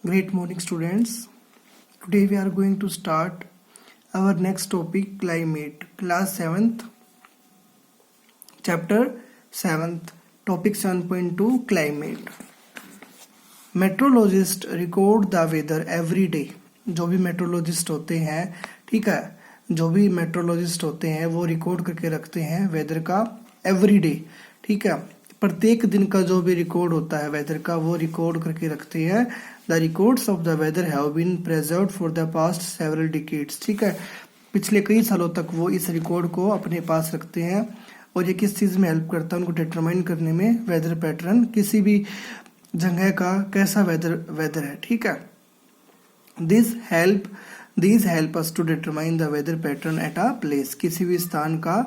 Great morning, students. Today we are going to start our next topic, climate. Class 7th, chapter 7th, topic 7.2, climate. Meteorologist record the weather every day. जो भी metrologist होते हैं, ठीक है, जो भी metrologist होते हैं वो रिकॉर्ड करके रखते हैं वेदर का एवरी डे. ठीक है, प्रत्येक दिन का जो भी रिकॉर्ड होता है वेदर का वो रिकॉर्ड करके रखते हैं. The records of the weather have been preserved for the past several decades. ठीक है, पिछले कई सालों तक वो इस रिकॉर्ड को अपने पास रखते हैं. और ये किस चीज़ में हेल्प करता है उनको डिटरमाइन करने में, वेदर पैटर्न, किसी भी जगह का कैसा वेदर है. ठीक है, these help us to determine the weather pattern at a place. किसी भी स्थान का,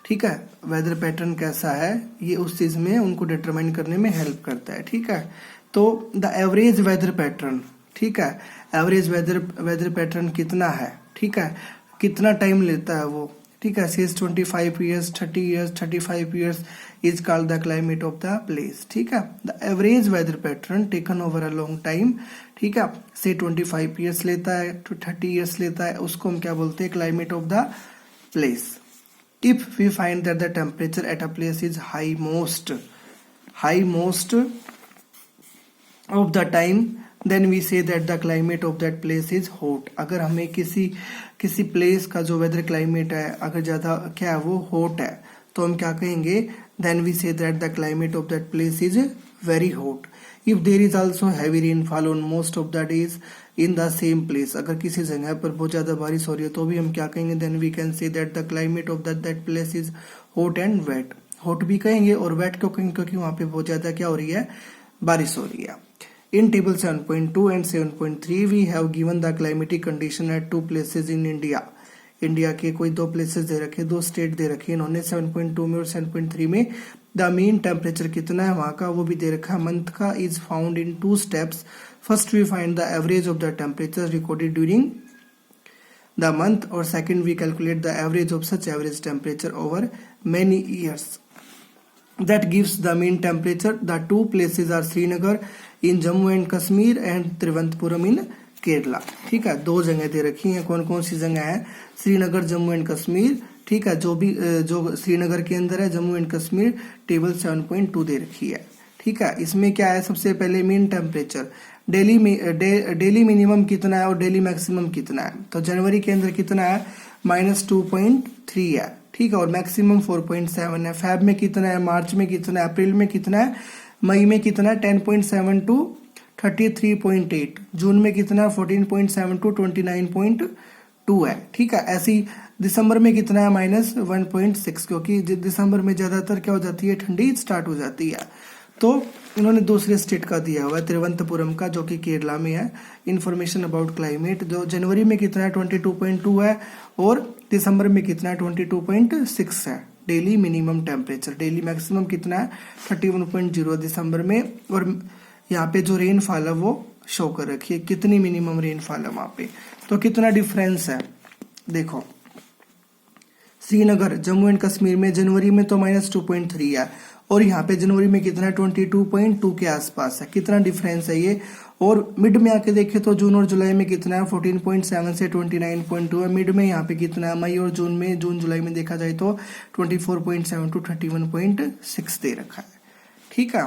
ठीक है, वेदर पैटर्न कैसा है ये उस चीज में उनको डिटरमाइन करने में हेल्प करता है. ठीक है, तो द एवरेज वेदर पैटर्न, ठीक है, एवरेज वेदर पैटर्न कितना है, ठीक है, कितना टाइम लेता है वो, ठीक है, says 25 years, 30 years, 35 years is called the climate of the place. ठीक है, the average weather pattern taken over a long time, ठीक है, से 25 years लेता है तो 30 years लेता है, उसको हम क्या बोलते हैं, climate of the place. If we find that the temperature at a place is high most of the time, then we say that the climate of that place is hot. अगर हमें किसी प्लेस का जो weather climate है अगर ज्यादा क्या है वो हॉट है तो हम क्या कहेंगे, then we say that the climate of that place is very hot. If there is also heavy rainfall on most of the days in the same place, अगर किसी जगह पर बहुत ज्यादा बारिश हो रही है तो भी हम क्या कहेंगे, then we can say that the climate of that place is hot and wet. hot भी कहेंगे और wet क्यों कहेंगे, क्योंकि वहां पे बहुत ज्यादा क्या हो रही है, बारिश हो रही है. In table 7.2 and 7.3 we have given the climatic condition at two places in India. India के कोई दो प्लेसेस दे रखे, दो स्टेट दे रखे इन्होंने 7.2 में और 7.3 में. द मीन टेम्परेचर कितना है वहां का वो भी दे रखा है. मंथ का is found in two steps. First we find the average of the temperature recorded during the month, और second we calculate the average of such average temperature over many years. That gives the mean temperature. The two places are Srinagar in Jammu and Kashmir and Trivandrum in Kerala. ठीक है, दो जगह दे रखी हैं. कौन कौन सी जगह है, श्रीनगर, जम्मू एंड कश्मीर. ठीक है, जो श्रीनगर के अंदर है, जम्मू एंड कश्मीर, टेबल 7.2 दे रखी है. ठीक है, इसमें क्या है, सबसे पहले मीन टेम्परेचर, डेली मिनिमम कितना है और डेली मैक्सिमम कितना है. तो जनवरी के अंदर कितना है, -2.3 है. ठीक है, और मैक्सिमम 4.7 है. फेब में कितना है, मार्च में कितना है, अप्रैल में कितना है, मई में कितना है, 10.7 टू 33.8, जून में कितना है, 14.7 टू 29.2 है. ठीक है, ऐसी दिसंबर में कितना है, -1.6, क्योंकि दिसंबर में ज्यादातर क्या हो जाती है, ठंडी स्टार्ट हो जाती है. तो इन्होंने दूसरे स्टेट का दिया हुआ है, तिरुवनंतपुरम का, जो कि केरला में है. इंफॉर्मेशन अबाउट क्लाइमेट, जो जनवरी में कितना है, 22.2 है, और दिसंबर में कितना है, 22.6 है. Daily minimum temperature, daily maximum कितना है, 31.0 दिसंबर में. और यहाँ पे जो रेनफॉल है वो शो कर रखी है, कितनी मिनिमम रेनफॉल है वहां पे. तो कितना डिफरेंस है देखो, श्रीनगर, जम्मू एंड कश्मीर में जनवरी में तो -2.3 है, और यहाँ पे जनवरी में कितना है, 22.2 के आसपास है. कितना डिफरेंस है ये. और मिड में आके देखे तो जून और जुलाई में कितना है, 14.7 से 29.2 है. मिड में यहाँ पे कितना है, मई और जून जुलाई में देखा जाए तो 24.7 टू 31.6 दे रखा है. ठीक है,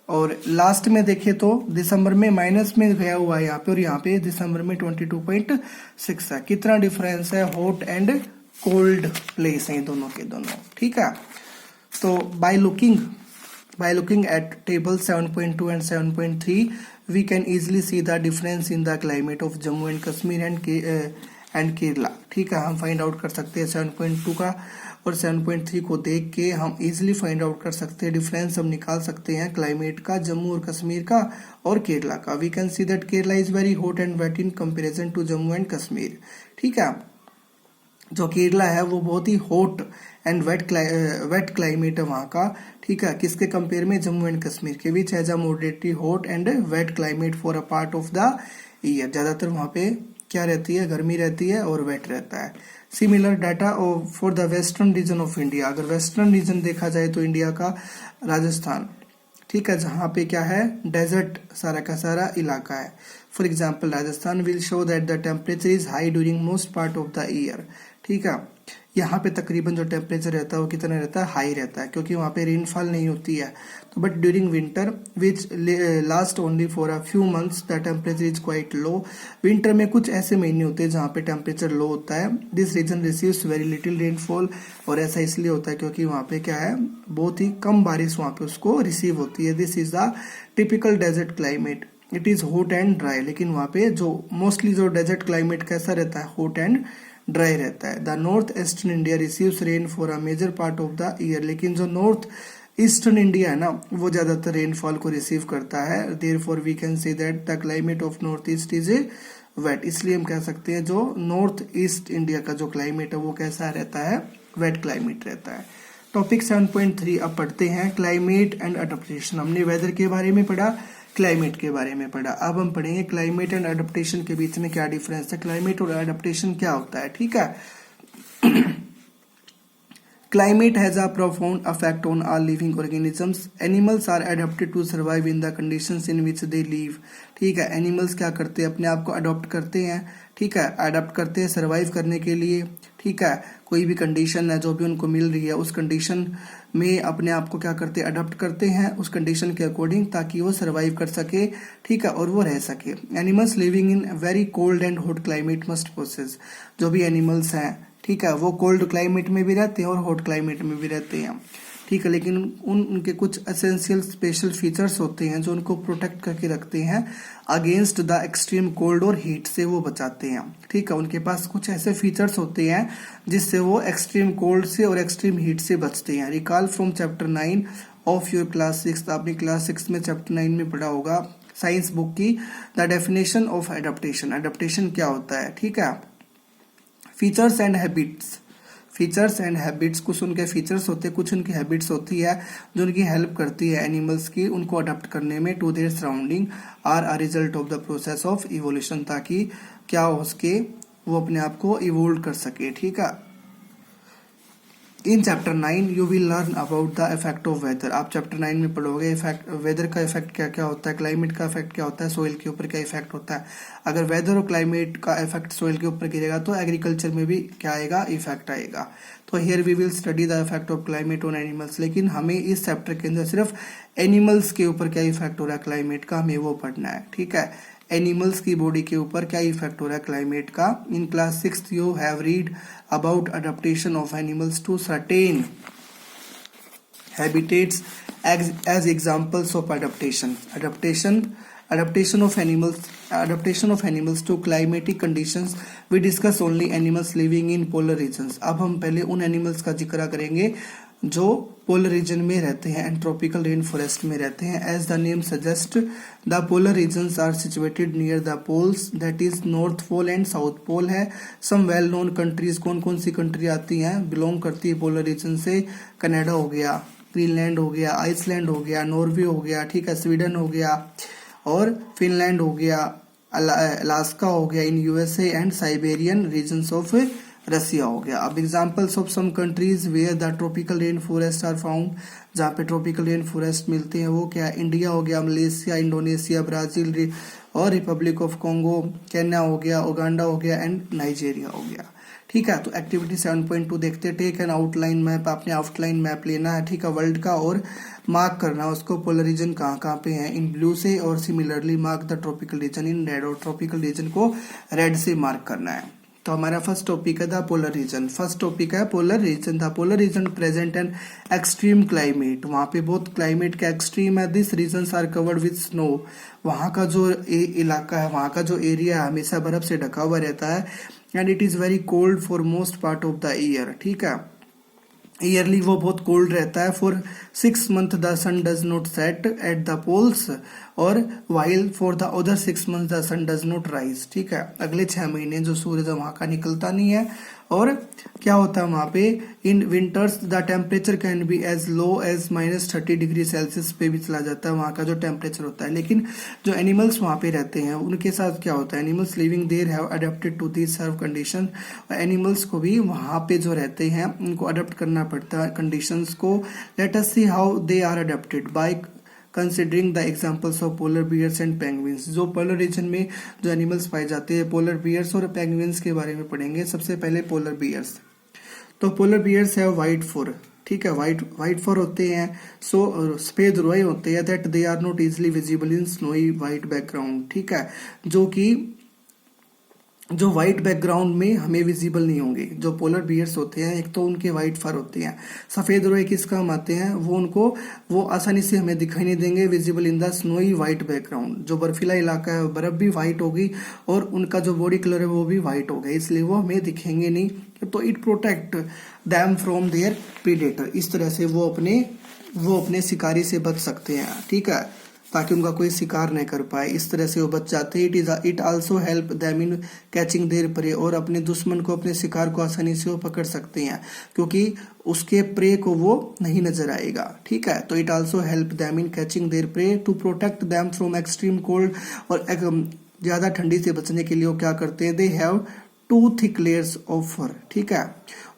और लास्ट में देखे तो दिसंबर में माइनस में गया हुआ है यहाँ पे, और यहाँ पे दिसंबर में 22.6 है. कितना डिफरेंस है, हॉट एंड कोल्ड प्लेस है दोनों के दोनों. ठीक है, तो by looking at table 7.2 and 7.3 we can easily see the difference in the climate of Jammu and Kashmir and Kerala. ठीक है, हम फाइंड आउट कर सकते हैं 7.2 का और 7.3 को देख के हम इजीली फाइंड आउट कर सकते हैं, डिफरेंस हम निकाल सकते हैं क्लाइमेट का, जम्मू और कश्मीर का और केरला का. We can see that Kerala is very hot and wet in comparison to Jammu and Kashmir. ठीक है, जो केरला है वो बहुत ही हॉट एंड वेट क्लाइमेट है वहाँ का. ठीक है, किसके कंपेयर में, जम्मू एंड कश्मीर के. Which has a moderately hot and wet climate for a part of the year. ज्यादातर वहाँ पे क्या रहती है, गर्मी रहती है और वेट रहता है. Similar data for the western region of India. अगर वेस्टर्न रीजन देखा जाए तो इंडिया का राजस्थान, ठीक है, जहाँ पे क्या है, डेजर्ट सारा का सारा इलाका है। For example Rajasthan will show that the temperature is high during most part of the year. ठीक है, यहाँ पे तकरीबन जो टेम्परेचर रहता है वो कितना रहता है, हाई रहता है, क्योंकि वहाँ पे रेनफॉल नहीं होती है। तो but during winter which last only for a few months the temperature is quite low. Winter में कुछ ऐसे महीने होते हैं जहाँ पे टेम्परेचर लो होता है। This region receives very little rainfall, और ऐसा इसलिए होता है क्योंकि वहाँ पे क्या है, बहुत ही कम बारिश वहाँ पे उसको रिसीव होती है। This is the typical desert climate, it is hot and dry. लेकिन वहाँ पे जो मोस्टली जो डेजर्ट क्लाइमेट कैसा रहता है, हॉट एंड ड्राई रहता है। The north eastern India receives rain for a major part of the year. लेकिन जो नॉर्थ ईस्टर्न इंडिया है ना, वो ज्यादातर रेनफॉल को रिसीव करता है। Therefore we can say that the climate of north east is wet. इसलिए हम कह सकते हैं जो नॉर्थ ईस्ट इंडिया का जो क्लाइमेट है वो कैसा रहता है, वेट क्लाइमेट रहता है। टॉपिक 7.3 अब पढ़ते हैं, क्लाइमेट एंड अडेप्टेशन। हमने वेदर के बारे में पढ़ा, क्लाइमेट के बारे में पढ़ा, अब हम पढ़ेंगे क्लाइमेट एंड अडेप्टेशन के बीच में क्या डिफरेंस है, क्लाइमेट और अडेप्टेशन क्या होता है। ठीक है, climate has a profound affect on all living organisms. Animals are adapted to survive in the conditions in which they live. ठीक है, एनिमल्स क्या करते हैं, अपने आप को अडॉप्ट करते हैं। ठीक है, अडॉप्ट करते हैं सर्वाइव करने के लिए। ठीक है, कोई भी कंडीशन है जो भी उनको मिल रही है उस कंडीशन में अपने आप को क्या करते हैं, अडॉप्ट करते हैं उस कंडीशन के अकॉर्डिंग, ताकि वो सर्वाइव कर सके। ठीक है, और वो रह सके। Animals living in very cold and hot climate must possess. जो भी एनिमल्स हैं, ठीक है, वो कोल्ड क्लाइमेट में भी रहते हैं और हॉट क्लाइमेट में भी रहते हैं। ठीक है, लेकिन उनके कुछ एसेंशियल स्पेशल फीचर्स होते हैं जो उनको प्रोटेक्ट करके रखते हैं अगेंस्ट द एक्सट्रीम कोल्ड और हीट से वो बचाते हैं। ठीक है, उनके पास कुछ ऐसे फीचर्स होते हैं जिससे वो एक्सट्रीम कोल्ड से और एक्सट्रीम हीट से बचते हैं। Recall from chapter 9 of your class 6, आपने क्लास 6 में चैप्टर 9 में पढ़ा होगा साइंस बुक की, the definition of adaptation. Adaptation क्या होता है, ठीक है, features and habits. Features and habits, कुछ उनके फीचर्स होते हैं, कुछ उनकी हैबिट्स होती है जो उनकी हेल्प करती है एनिमल्स की उनको अडॉप्ट करने में to their surrounding, are a result of the process of evolution, ताकि क्या हो सके, वो अपने आप को इवोल्व कर सके। ठीक है, in chapter 9 you will learn about the effect of weather. आप चैप्टर 9 में पढ़ोगे इफेक्ट, वेदर का इफेक्ट क्या क्या होता है, क्लाइमेट का इफेक्ट क्या होता है, सोइल के ऊपर क्या इफेक्ट होता है। अगर वेदर और क्लाइमेट का इफेक्ट सोइल के ऊपर गिरेगा तो एग्रीकल्चर में भी क्या आएगा, इफेक्ट आएगा। तो here we will study the effect of climate on animals. लेकिन हमें इस चैप्टर के अंदर सिर्फ एनिमल्स के ऊपर क्या इफेक्ट हो रहा है क्लाइमेट का, हमें वो पढ़ना है। ठीक है, एनिमल्स की बॉडी के ऊपर क्या इफेक्ट हो रहा है क्लाइमेट का। In class 6 you have read about adaptation of animals to certain habitats as examples of adaptation of animals to climatic conditions. We discuss only animals living in polar regions. अब हम पहले उन animals का जिक्र करेंगे जो polar region में रहते हैं एंड ट्रॉपिकल रेन फॉरेस्ट में रहते हैं। एज द नेम सजेस्ट the polar regions are situated near the poles, that is north pole and south pole है। सम वेल नोन कंट्रीज, कौन कौन सी कंट्री आती हैं, बिलोंग करती है पोलर रीजन से, कनाडा हो गया, ग्रीनलैंड हो गया, आइसलैंड हो गया, नॉर्वे हो गया, ठीक है, स्वीडन हो गया और फिनलैंड हो गया, अलास्का हो गया in USA and Siberian regions of Russia हो गया। अब examples of some countries where the tropical rain forest are found, जहाँ पे ट्रॉपिकल रेन फॉरेस्ट मिलते हैं वो क्या, इंडिया हो गया, मलेशिया, इंडोनेशिया, ब्राजील और रिपब्लिक ऑफ कॉन्गो, केन्या हो गया, उगांडा हो गया एंड नाइजीरिया हो गया। ठीक है, तो एक्टिविटी 7.2 देखते हैं। टेक एन आउटलाइन मैप, आपने आउटलाइन मैप लेना है, ठीक है, वर्ल्ड का, और मार्क करना है उसको पोलर रीजन कहाँ कहाँ पे है इन ब्लू से, और similarly mark the tropical region in red, और ट्रॉपिकल रीजन को रेड से मार्क करना है। तो हमारा फर्स्ट टॉपिक है the polar region. First topic है polar region. The polar region present an extreme climate, वहाँ पे बहुत क्लाइमेट का एक्सट्रीम है। This regions are covered with snow, वहाँ का जो इलाका है, वहाँ का जो एरिया है हमेशा बर्फ से ढका हुआ रहता है। And it is very cold for most part of the year, ठीक है, ईयरली वो बहुत कोल्ड रहता है। For 6 months the sun does not set at the poles, और while for the other 6 months the sun does not rise, ठीक है, अगले 6 महीने जो सूरज वहां का निकलता नहीं है। और क्या होता है वहां पे, in winters the temperature can be as low as -30 degree Celsius पे भी चला जाता है वहां का जो टेम्परेचर होता है। लेकिन जो एनिमल्स वहां पे रहते हैं उनके साथ क्या होता है, animals living there have adapted to this severe condition, animals को भी वहां पे जो रहते हैं उनको अडेप्ट करना पड़ता है कंडीशंस को। Let us see how they are adapted by considering the examples of polar bears and penguins. जो पोलर रीजन में जो एनिमल्स पाए जाते हैं, पोलर बियर्स और पेंगुइन्स के बारे में पढ़ेंगे। सबसे पहले पोलर बियर्स। तो पोलर बियर्स है वाइट फर, ठीक है, वाइट फर होते हैं, सफेद रुई होते हैं, that they are not easily visible in snowy white background, ठीक है, जो व्हाइट बैकग्राउंड में हमें विजिबल नहीं होंगे। जो पोलर बियर्स होते हैं, एक तो उनके व्हाइट फर होते हैं, सफेद रोए किस काम आते हैं, वो आसानी से हमें दिखाई नहीं देंगे, visible in the snowy white background. जो बर्फीला इलाका है बर्फ भी व्हाइट होगी और उनका जो बॉडी कलर है वो भी व्हाइट होगा, इसलिए वो हमें दिखेंगे नहीं। तो it protect them from their predator. इस तरह से वो अपने शिकारी से बच सकते हैं, ठीक है, ताकि उनका कोई शिकार नहीं कर पाए। इस तरह से वो बच जाते हैं। It also help them in catching their pray. और अपने दुश्मन को, अपने शिकार को आसानी से वो पकड़ सकते हैं, क्योंकि उसके प्रे को वो नहीं नजर आएगा, ठीक है। तो it also help them in catching their prey to protect them from extreme cold. और ज्यादा ठंडी से बचने के लिए वो क्या करते हैं, they have 2 thick layers of fur, ठीक है।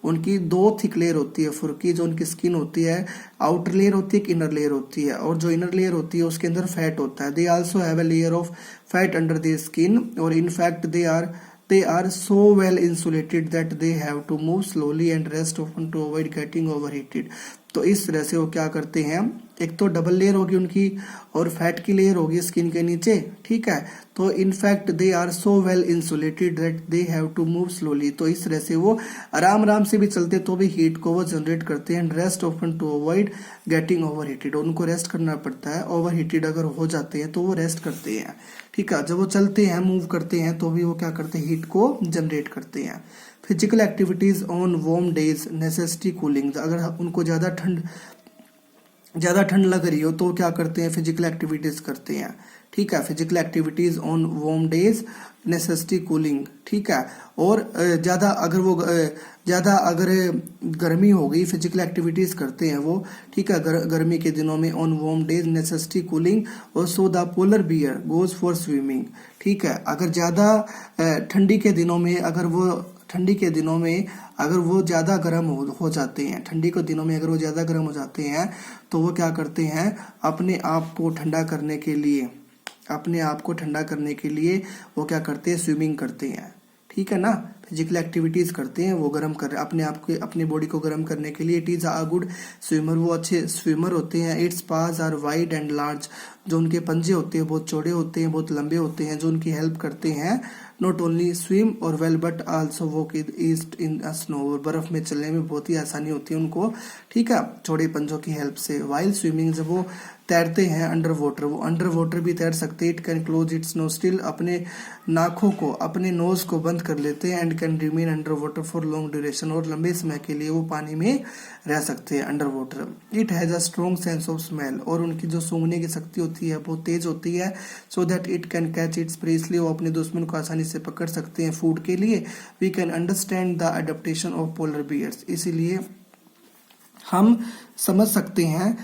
उनकी 2 थिक लेयर होती है फर की। जो उनकी स्किन होती है, आउटर लेयर होती है, एक इनर लेयर होती है, और जो इनर लेयर होती है उसके अंदर फैट होता है। They also have a layer of fat under their skin, और in fact they are so well insulated that they have to move slowly and rest often to avoid getting overheated। तो इस तरह से वो क्या करते हैं, एक तो डबल लेयर होगी उनकी और फैट की लेयर होगी स्किन के नीचे, ठीक है। तो in fact they are so well insulated that they have to move slowly. तो इस तरह से वो आराम से भी चलते तो भी हीट को वो जनरेट करते हैं। Rest often to avoid getting overheated. उनको रेस्ट करना पड़ता है, ओवरहीटेड अगर हो जाते हैं तो वो रेस्ट करते हैं, ठीक है। जब वो चलते हैं, मूव करते हैं, तो भी वो क्या करते हैं, हीट को जनरेट करते हैं। Physical activities on warm days necessity cooling. अगर उनको ज्यादा ठंड लग रही हो तो क्या करते हैं, फिजिकल एक्टिविटीज करते हैं, ठीक है। Physical activities on warm days necessity cooling, ठीक है। और ज्यादा अगर गर्मी हो गई, फिजिकल एक्टिविटीज करते हैं वो, ठीक है, गर्मी के दिनों में on warm days necessity cooling. और so the polar bear goes for swimming, ठीक है। अगर ज्यादा ठंडी के दिनों में अगर वो ज्यादा गर्म हो जाते हैं, ठंडी के दिनों में अगर वो ज्यादा गर्म हो जाते हैं, तो वो क्या करते हैं, अपने आप को ठंडा करने के लिए वो क्या करते हैं, स्विमिंग करते हैं, ठीक है ना। फिजिकल एक्टिविटीज करते हैं, वो अपने बॉडी को गर्म करने के लिए। It is a good swimmer. वो अच्छे स्विमर होते हैं। Its paws are wide and large. जो उनके पंजे होते हैं बहुत चौड़े होते हैं, बहुत लंबे होते हैं, जो उनकी हेल्प करते हैं नॉट ओनली स्विम और well but also walk east in snow. बर्फ में चलने में बहुत ही आसानी होती है उनको, ठीक है, चौड़े पंजों की हेल्प से। वाइल स्विमिंग, जब वो तैरते हैं अंडर वाटर, वो अंडर वाटर भी तैर सकते हैं। It can close it's nostril, अपने नाकों को, अपने नोज को बंद कर लेते हैं। And can remain under water for long duration, और लंबे समय के लिए वो पानी में रह सकते हैं under water. It has a strong sense of smell, और उनकी जो सूंघने की शक्ति होती है बहुत तेज होती है। So that it can catch its prey, इसलिए वो अपने दुश्मन को आसानी से पकड़ सकते हैं फूड के लिए। We can understand the adaptation of polar bears, इसीलिए हम समझ सकते हैं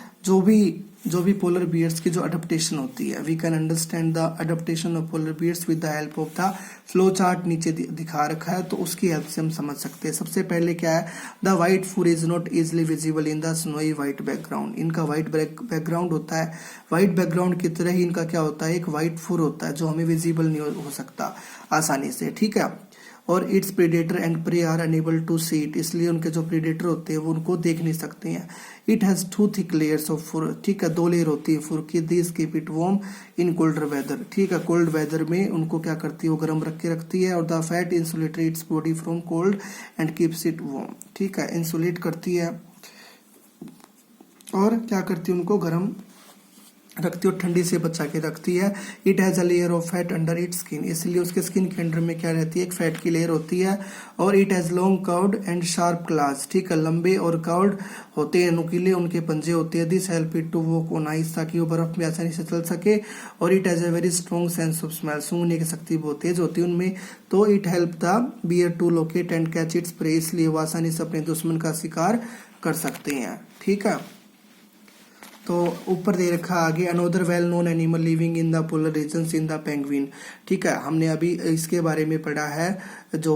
जो भी पोलर बियर्स की जो अडेप्टेशन होती है। We can understand the adaptation of polar bears with the help of the flow chart नीचे दिखा रखा है, तो उसकी हेल्प से हम समझ सकते हैं। सबसे पहले क्या है, the white fur is not easily visible in the snowy white background. इनका व्हाइट बैकग्राउंड होता है, व्हाइट बैकग्राउंड की तरह ही इनका क्या होता है, एक व्हाइट फूर होता है जो हमें विजिबल नहीं हो सकता आसानी से, ठीक है। और its predator and prey are unable to see it, इसलिए उनके जो प्रीडेटर होते हैं वो उनको देख नहीं सकते हैं। It has 2 thick layers of fur, ठीक है, 2 लेयर होती है फुर की। This keep it warm in colder weather, ठीक है, कोल्ड वेदर में उनको क्या करती है, वो गर्म रखती है। और the fat insulate its body from cold and keeps it warm, ठीक है, इंसुलेट करती है और क्या करती है, उनको गर्म रखती है और ठंडी से बचा के रखती है। It has a layer of fat under its skin, इसलिए उसके स्किन के अंडर में क्या रहती है, एक फैट की लेयर होती है। और it has long curved and sharp class, ठीक है, लंबे और कर्व्ड होते हैं, नुकीले उनके पंजे होते हैं। This help it to walk on ice, ताकि वो बर्फ में आसानी से चल सके। और it has a very strong sense of smell, सूंघने की शक्ति बहुत तेज होती है उनमें। तो it help the bear to locate and catch its prey, इसलिए वो आसानी से अपने दुश्मन का शिकार कर सकते हैं, ठीक है। तो ऊपर दे रखा आगे, another well known animal living in the polar regions in the penguin, ठीक है। हमने अभी इसके बारे में पढ़ा है, जो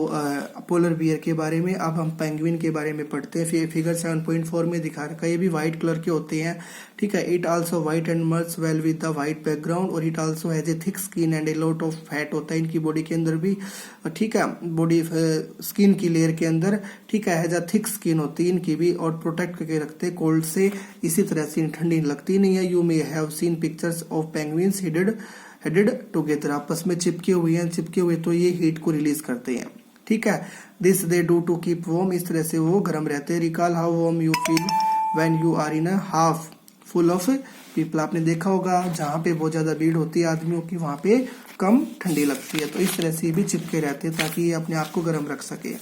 पोलर बियर के बारे में। अब हम पेंगुइन के बारे में पढ़ते हैं। फिगर 7.4 में दिखा रखा है, ये भी व्हाइट कलर के होते हैं, ठीक है। It also white and merge well with the white background, और it also has a thick skin and a lot of fat होता है इनकी बॉडी के अंदर भी, ठीक है, बॉडी स्किन की लेयर के अंदर, ठीक है, हैज अ थिक स्किन होती है इनकी भी, और प्रोटेक्ट करके रखते हैं कोल्ड से, इसी तरह से ठंडी लगती नहीं है। You may have seen pictures of penguins headed together, आपस में चिपके हुए तो ये हीट को रिलीज करते हैं, ठीक है। This they do to keep warm, इस तरह से वो गर्म रहते हैं। Recall how warm you feel when you are in a half full of people, आपने देखा होगा जहाँ पे बहुत ज्यादा भीड़ होती है आदमियों की वहां पे कम ठंडी लगती है, तो इस तरह से भी चिपके रहते हैं ताकि ये अपने आप को गर्म रख सके।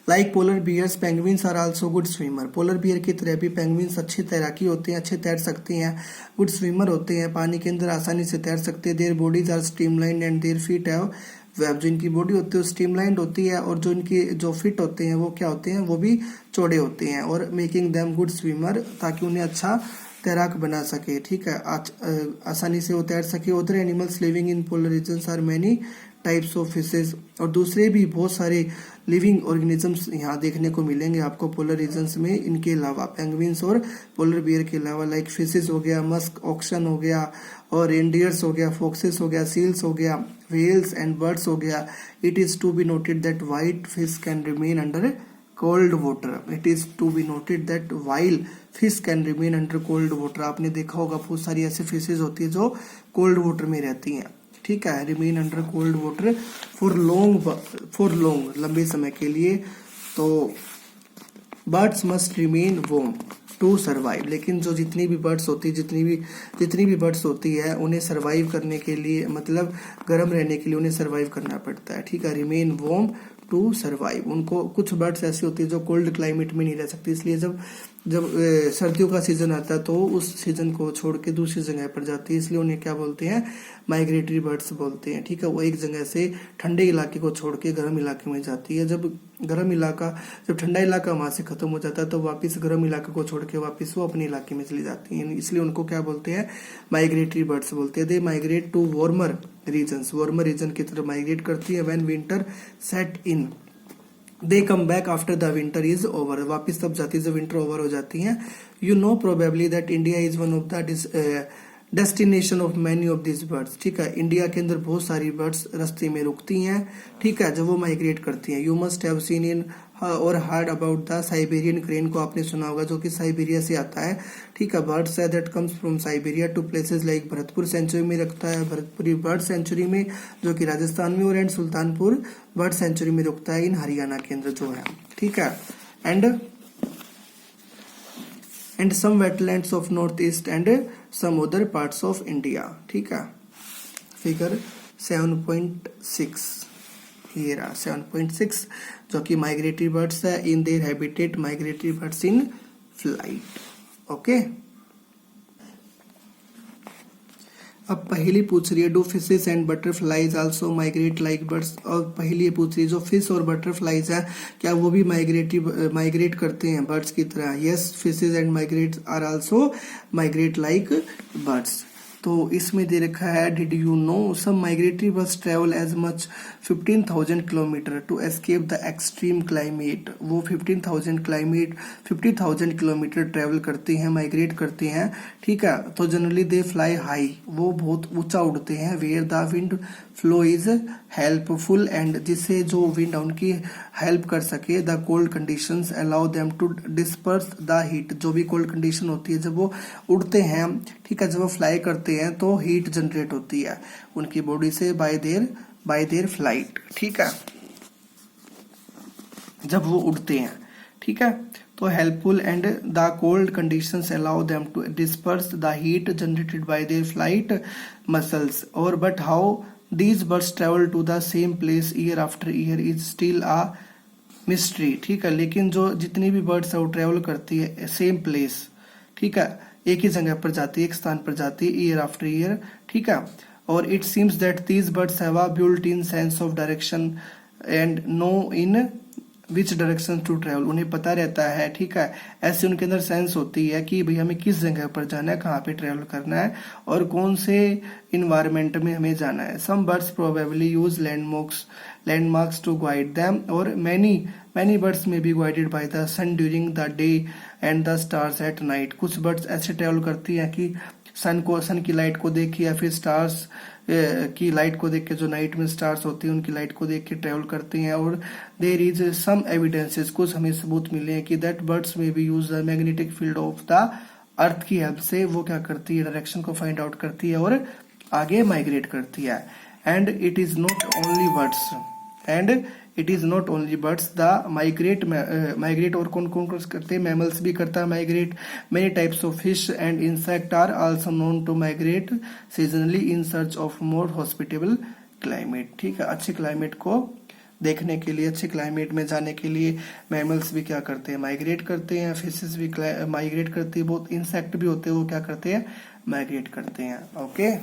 Like polar bears penguins are also good swimmer, polar bear की तरह भी पेंगुइन्स अच्छी तैराकी होते हैं, अच्छे तैर सकते हैं, गुड स्विमर होते हैं, पानी के अंदर आसानी से तैर सकते हैं। Their bodies are streamlined and their feet have web, जो इनकी बॉडी होती है स्ट्रीमलाइंड होती है, और जो इनकी जो फिट होते हैं वो क्या होते हैं, वो भी चौड़े होते हैं, और मेकिंग देम गुड स्विमर, ताकि उन्हें अच्छा तैराक बना सके, ठीक है, आसानी से वो तैर सके। Other animals living in polar regions are many types of fishes, और दूसरे भी बहुत सारे लिविंग ऑर्गेनिजम्स यहाँ देखने को मिलेंगे आपको पोलर रीजन्स में, इनके अलावा पेंगुइन्स और पोलर बियर के अलावा, लाइक फिशेज हो गया, मस्क ऑक्सन हो गया, और रेनडियर्स हो गया, फॉक्सेस हो गया, सील्स हो गया, व्हेल्स एंड बर्ड्स हो गया। It is to be noted that white fish can remain under cold water, it is to be noted that while fish can remain under cold water, आपने देखा होगा बहुत सारी ऐसी फिशेज होती है जो कोल्ड वाटर में रहती हैं, ठीक है, remain under cold water for long लंबे समय के लिए। तो birds must remain warm to survive, लेकिन जो जितनी भी बर्ड्स होती है, जितनी भी बर्ड्स होती है, उन्हें सर्वाइव करने के लिए, मतलब गर्म रहने के लिए उन्हें सर्वाइव करना पड़ता है, ठीक है, रिमेन वार्म टू सर्वाइव। उनको कुछ बर्ड्स ऐसी होती है जो कोल्ड क्लाइमेट में नहीं रह सकती, इसलिए जब सर्दियों का सीजन आता है तो उस सीजन को छोड़ के दूसरी जगह पर जाती है, इसलिए उन्हें क्या बोलते हैं, माइग्रेटरी बर्ड्स बोलते हैं, ठीक है। वो एक जगह से ठंडे इलाके को छोड़ के गर्म इलाके में जाती है, जब ठंडा इलाका वहां से खत्म हो जाता है तो वापस गर्म इलाके को छोड़ के वापस वो अपने इलाके में चली जाती हैं, इसलिए उनको क्या बोलते हैं, माइग्रेटरी बर्ड्स बोलते हैं। They migrate to warmer region की तरफ माइग्रेट करती है। When winter set in they come back after the winter is over, वापिस तब जाती है जब विंटर ओवर हो जाती है। You know probably that India is one of the destination of many of this birds, ठीक है, इंडिया के अंदर बहुत सारी बर्ड्स रास्ते में रुकती हैं, ठीक है, जब वो माइग्रेट करती हैं। You must have seen in और heard about the Siberian crane, को आपने सुना होगा जो कि साइबेरिया से आता है, ठीक है, बर्ड्स है that comes from Siberia to places like Bharatpur sanctuary में रखता है, भरतपुरी बर्ड सेंचुरी में जो कि राजस्थान में, और एंड सुल्तानपुर बर्ड सेंचुरी में रुकता है इन हरियाणा के अंदर जो है, ठीक है, and some wetlands of north east and some other parts of India, ठीक है। फिगर 7.6 ये रहा 7.6 जो कि माइग्रेटरी बर्ड्स है, in their habitat migratory birds in flight, okay. अब पहली पूछ रही है do fishes and butterflies also migrate like birds, और पहली ये पूछ रही है जो फिश और बटरफ्लाइज है क्या वो भी माइग्रेट करते हैं बर्ड्स की तरह। Yes, fishes and migrate are also migrate like birds. तो इसमें दे रखा है did you know some migratory birds travel as much 15,000 kilometre to escape the extreme climate, वो 50,000 किलोमीटर ट्रेवल करते हैं, माइग्रेट करते हैं, ठीक है। तो जनरली दे फ्लाई हाई, वो बहुत ऊंचा उड़ते हैं, where the wind flow is helpful and, जिससे जो विंड उनकी हेल्प कर सके, the cold conditions allow them to disperse the heat, जो भी कोल्ड कंडीशन होती है जब वो उड़ते हैं, ठीक है, जब वो फ्लाई करते हैं तो हीट जनरेट होती है उनकी बॉडी से बाय देयर फ्लाइट, ठीक है, जब वो उड़ते हैं, ठीक है। तो helpful and the cold conditions allow them to disperse the heat generated by their flight muscles, और but how these birds travel to the same place year after year is still a mystery, ठीक है। लेकिन जो जितनी भी birds है वो travel करती है सेम प्लेस, ठीक है, एक ही जगह पर जाती है, एक स्थान पर जाती है ईयर आफ्टर ईयर, ठीक है। और it seems that these birds have a built in sense of direction and know in which direction to travel, उन्हें पता रहता है, ठीक है, ऐसे उनके अंदर सेंस होती है कि भाई हमें किस जगह पर जाना है, कहाँ पे ट्रेवल करना है और कौन से इन्वायरमेंट में हमें जाना है। Some birds probably use landmarks to guide them, और many birds may be guided by the sun during the day and the stars at night. कुछ बर्ड्स ऐसे ट्रेवल करती हैं कि सन की लाइट को देख के या फिर स्टार्स की लाइट को देख के, जो नाइट में स्टार्स होती हैं उनकी लाइट को देख के ट्रेवल करती हैं। और देयर इज सम एविडेंसेस, कुछ हमें सबूत मिले हैं कि that birds may B use the magnetic field of the earth की हेल्प से वो क्या करती है, डायरेक्शन को फाइंड आउट करती है और आगे माइग्रेट करती है। And it is not only birds the migrate और कौन कौन करते हैं, मैमल्स भी करता है migrate. Many types of fish and insect are also known to migrate seasonally in search of more hospitable climate. ठीक है, अच्छे क्लाइमेट को देखने के लिए, अच्छे क्लाइमेट में जाने के लिए मैमल्स भी क्या करते हैं, माइग्रेट करते हैं, फिशेस भी माइग्रेट करती है, बहुत इंसेक्ट भी होते हैं वो क्या करते हैं, माइग्रेट करते हैं। ओके।